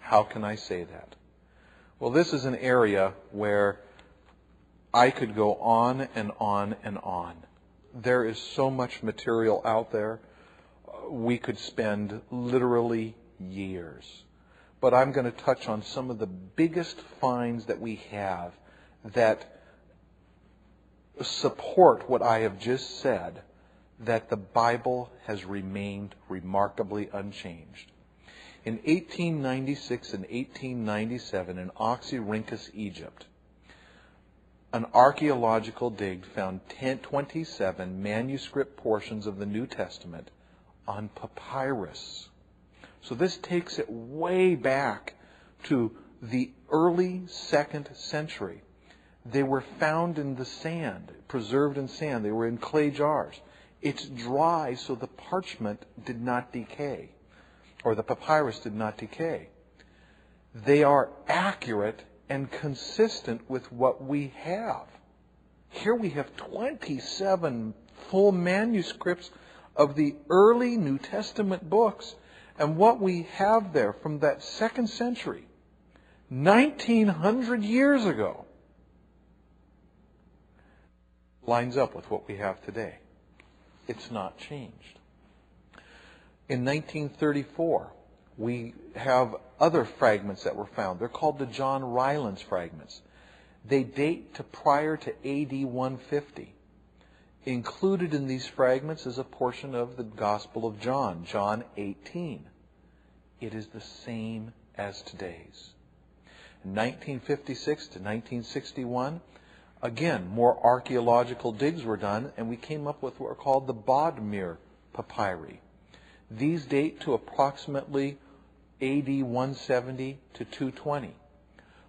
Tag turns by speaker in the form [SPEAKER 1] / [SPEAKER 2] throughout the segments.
[SPEAKER 1] How can I say that? Well, this is an area where I could go on and on and on. There is so much material out there. We could spend literally years. But I'm going to touch on some of the biggest finds that we have that support what I have just said, that the Bible has remained remarkably unchanged. In 1896 and 1897 in Oxyrhynchus, Egypt, an archaeological dig found 27 manuscript portions of the New Testament on papyrus. So this takes it way back to the early 2nd century. They were found in the sand, preserved in sand. They were in clay jars. It's dry, so the parchment did not decay, or the papyrus did not decay. They are accurate and consistent with what we have. Here we have 27 full manuscripts of the early New Testament books. And what we have there from that 2nd century, 1900 years ago, lines up with what we have today. It's not changed. In 1934, we have other fragments that were found. They're called the John Rylands fragments. They date to prior to AD 150. Included in these fragments is a portion of the Gospel of John, John 18. It is the same as today's. In 1956 to 1961, again, more archaeological digs were done, and we came up with what are called the Bodmer papyri. These date to approximately AD 170 to 220.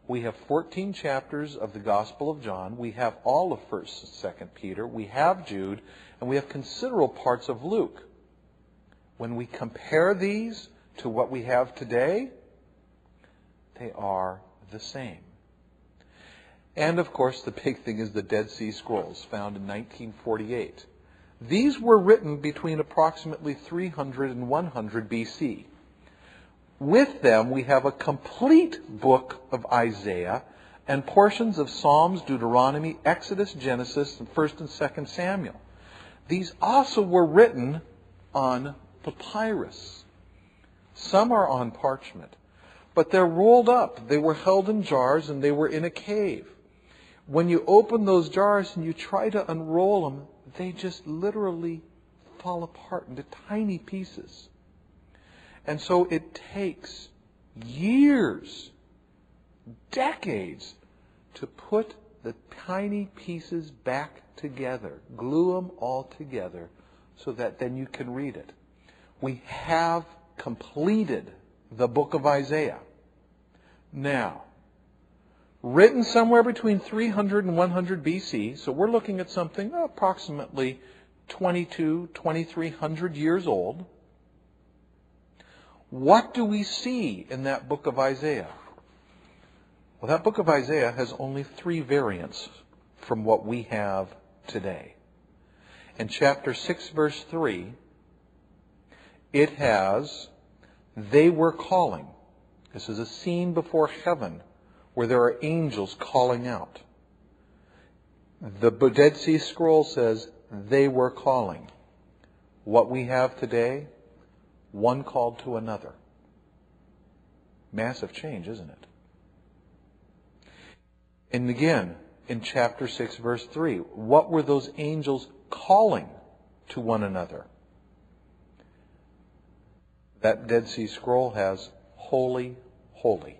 [SPEAKER 1] We have 14 chapters of the Gospel of John. We have all of 1st and 2nd Peter. We have Jude. And we have considerable parts of Luke. When we compare these to what we have today, they are the same. And, of course, the big thing is the Dead Sea Scrolls, found in 1948. These were written between approximately 300 and 100 BC. With them, we have a complete book of Isaiah and portions of Psalms, Deuteronomy, Exodus, Genesis, and 1st and 2nd Samuel. These also were written on papyrus. Some are on parchment, but they're rolled up. They were held in jars and they were in a cave. When you open those jars and you try to unroll them, they just literally fall apart into tiny pieces. And so it takes years, decades, to put the tiny pieces back together, glue them all together, so that then you can read it. We have completed the book of Isaiah. Now, written somewhere between 300 and 100 BC, so we're looking at something approximately 2,300 years old. What do we see in that book of Isaiah? Well, that book of Isaiah has only 3 variants from what we have today. In chapter 6, verse 3, it has, they were calling. This is a scene before heaven where there are angels calling out. The Dead Sea Scroll says, they were calling. What we have today, one called to another. Massive change, isn't it? And again, in chapter 6, verse 3, what were those angels calling to one another? That Dead Sea Scroll has holy, holy.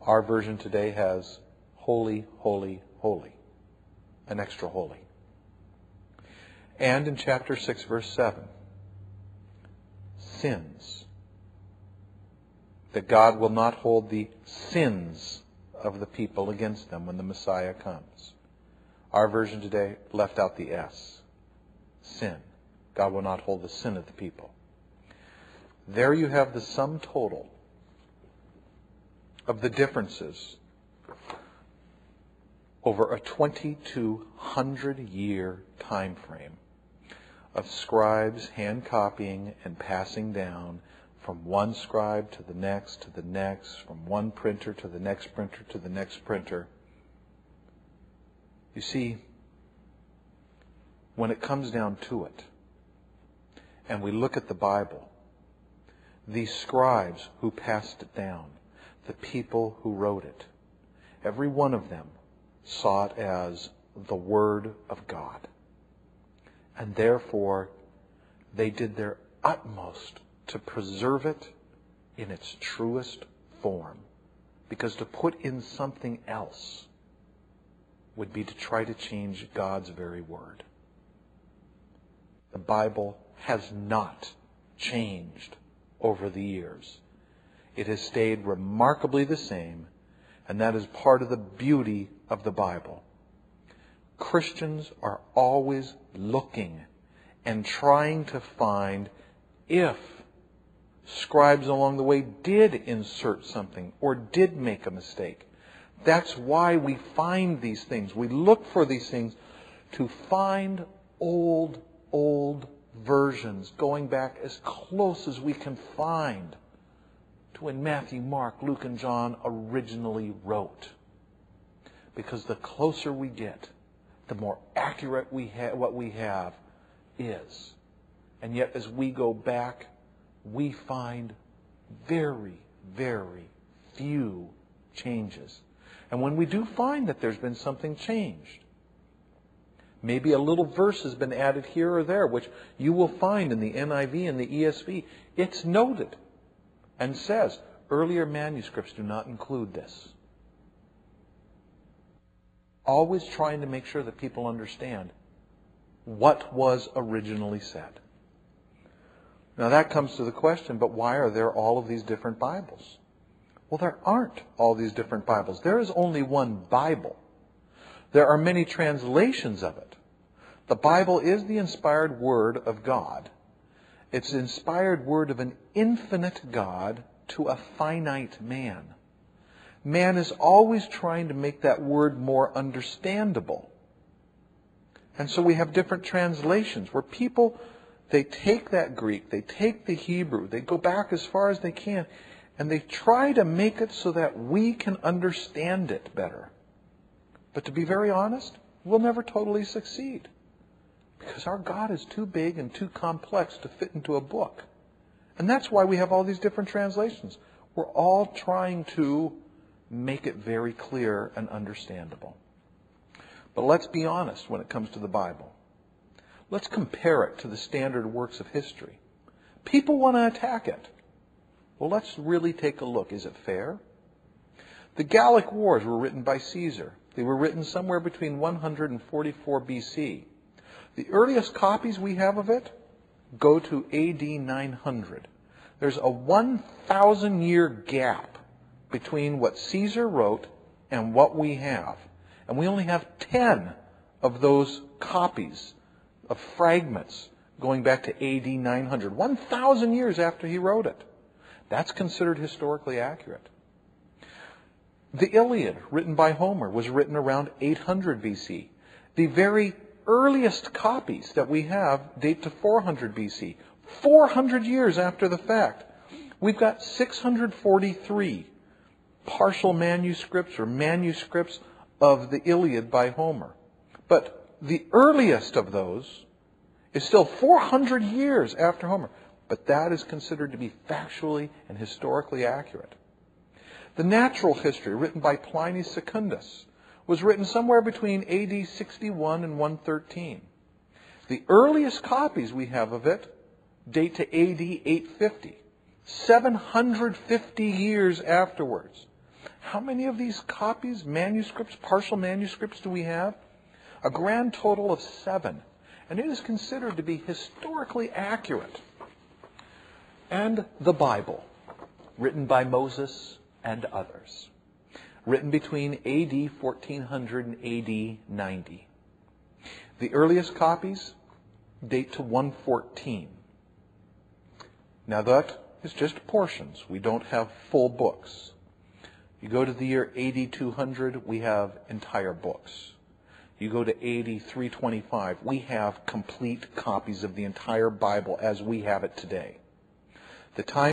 [SPEAKER 1] Our version today has holy, holy, holy. An extra holy. And in chapter 6, verse 7, sins. That God will not hold the sins of the people against them when the Messiah comes. Our version today left out the S. Sin. God will not hold the sin of the people. There you have the sum total of the differences over a 2,200-year time frame of scribes hand copying and passing down from one scribe to the next, from one printer to the next printer to the next printer. You see, when it comes down to it, and we look at the Bible, these scribes who passed it down, the people who wrote it, every one of them saw it as the Word of God. And therefore, they did their utmost to preserve it in its truest form. Because to put in something else would be to try to change God's very Word. The Bible has not changed over the years. It has stayed remarkably the same, and that is part of the beauty of the Bible. Christians are always looking and trying to find if scribes along the way did insert something or did make a mistake. That's why we find these things. We look for these things to find old versions going back as close as we can find to when Matthew, Mark, Luke, and John originally wrote. Because the closer we get, the more accurate what we have is. And yet as we go back, we find very, very few changes. And when we do find that there's been something changed, maybe a little verse has been added here or there, which you will find in the NIV and the ESV, it's noted and says, earlier manuscripts do not include this. Always trying to make sure that people understand what was originally said. Now that comes to the question, but why are there all of these different Bibles? Well, there aren't all these different Bibles. There is only one Bible. There are many translations of it. The Bible is the inspired Word of God. It's the inspired Word of an infinite God to a finite man. Man is always trying to make that word more understandable. And so we have different translations where people, they take that Greek, they take the Hebrew, they go back as far as they can, and they try to make it so that we can understand it better. But to be very honest, we'll never totally succeed. Because our God is too big and too complex to fit into a book. And that's why we have all these different translations. We're all trying to make it very clear and understandable. But let's be honest when it comes to the Bible. Let's compare it to the standard works of history. People want to attack it. Well, let's really take a look. Is it fair? The Gallic Wars were written by Caesar. They were written somewhere between 100 and 44 BC. The earliest copies we have of it go to AD 900. There's a 1,000-year gap between what Caesar wrote and what we have. And we only have 10 of those copies of fragments going back to AD 900, 1,000 years after he wrote it. That's considered historically accurate. The Iliad, written by Homer, was written around 800 BC. The very earliest copies that we have date to 400 BC, 400 years after the fact. We've got 643 partial manuscripts or manuscripts of the Iliad by Homer. But the earliest of those is still 400 years after Homer. But that is considered to be factually and historically accurate. The Natural History, written by Pliny Secundus, was written somewhere between AD 61 and 113. The earliest copies we have of it date to AD 850, 750 years afterwards. How many of these copies, manuscripts, partial manuscripts do we have? A grand total of 7. And it is considered to be historically accurate. And the Bible, written by Moses and others, written between AD 1400 and AD 90. The earliest copies date to 114. Now that is just portions. We don't have full books. You go to the year AD 200, we have entire books. You go to AD 325, we have complete copies of the entire Bible as we have it today. The time